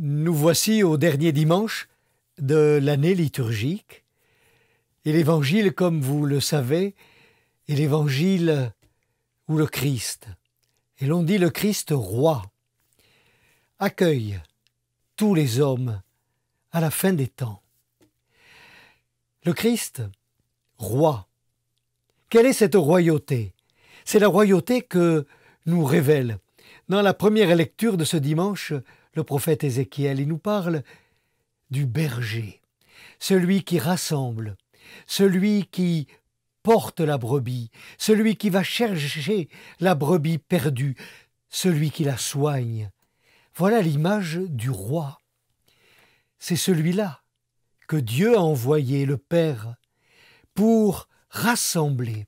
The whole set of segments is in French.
Nous voici au dernier dimanche de l'année liturgique. Et l'Évangile, comme vous le savez, est l'Évangile où le Christ, et l'on dit le Christ roi, accueille tous les hommes à la fin des temps. Le Christ roi, quelle est cette royauté? C'est la royauté que nous révèle dans la première lecture de ce dimanche le prophète Ézéchiel. Il nous parle du berger, celui qui rassemble, celui qui porte la brebis, celui qui va chercher la brebis perdue, celui qui la soigne. Voilà l'image du roi. C'est celui-là que Dieu a envoyé, le Père, pour rassembler.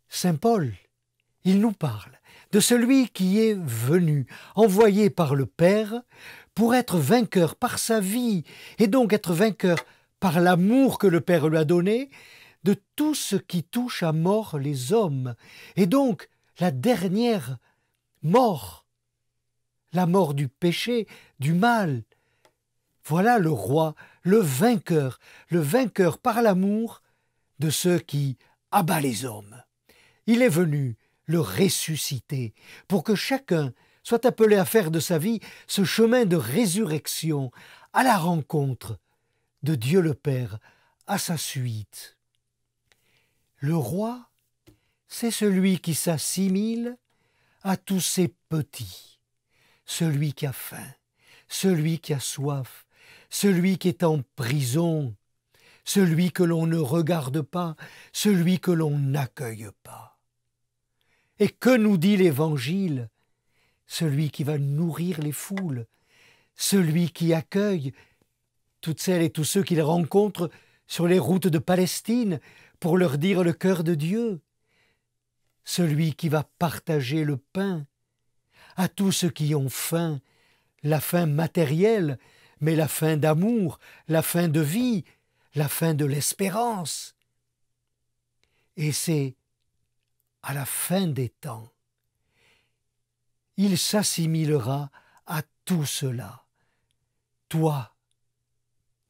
Saint Paul, il nous parle de celui qui est venu, envoyé par le Père, pour être vainqueur par sa vie, et donc être vainqueur par l'amour que le Père lui a donné, de tout ce qui touche à mort les hommes, et donc la dernière mort, la mort du péché, du mal. Voilà le roi, le vainqueur par l'amour de ceux qui abat les hommes. Il est venu le ressusciter pour que chacun soit appelé à faire de sa vie ce chemin de résurrection à la rencontre de Dieu le Père, à sa suite. Le roi, c'est celui qui s'assimile à tous ses petits, celui qui a faim, celui qui a soif, celui qui est en prison, celui que l'on ne regarde pas, celui que l'on n'accueille pas. Et que nous dit l'Évangile? Celui qui va nourrir les foules, celui qui accueille toutes celles et tous ceux qu'il rencontre sur les routes de Palestine pour leur dire le cœur de Dieu, celui qui va partager le pain à tous ceux qui ont faim, la faim matérielle, mais la faim d'amour, la faim de vie, la faim de l'espérance. Et c'est à la fin des temps, il s'assimilera à tout cela. Toi,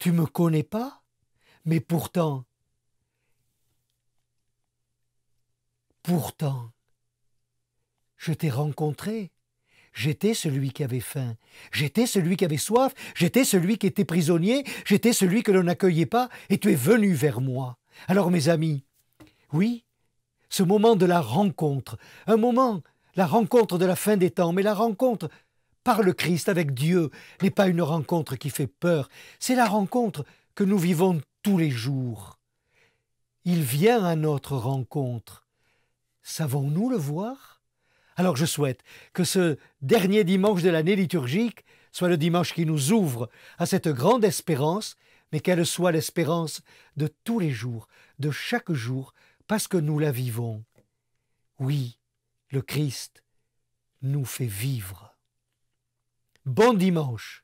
tu me connais pas, mais pourtant, je t'ai rencontré. J'étais celui qui avait faim, j'étais celui qui avait soif, j'étais celui qui était prisonnier, j'étais celui que l'on n'accueillait pas, et tu es venu vers moi. Alors mes amis, oui, ce moment de la rencontre, un moment, la rencontre de la fin des temps, mais la rencontre par le Christ avec Dieu n'est pas une rencontre qui fait peur, c'est la rencontre que nous vivons tous les jours. Il vient à notre rencontre. Savons-nous le voir? Alors je souhaite que ce dernier dimanche de l'année liturgique soit le dimanche qui nous ouvre à cette grande espérance, mais qu'elle soit l'espérance de tous les jours, de chaque jour, parce que nous la vivons. Oui, le Christ nous fait vivre. Bon dimanche!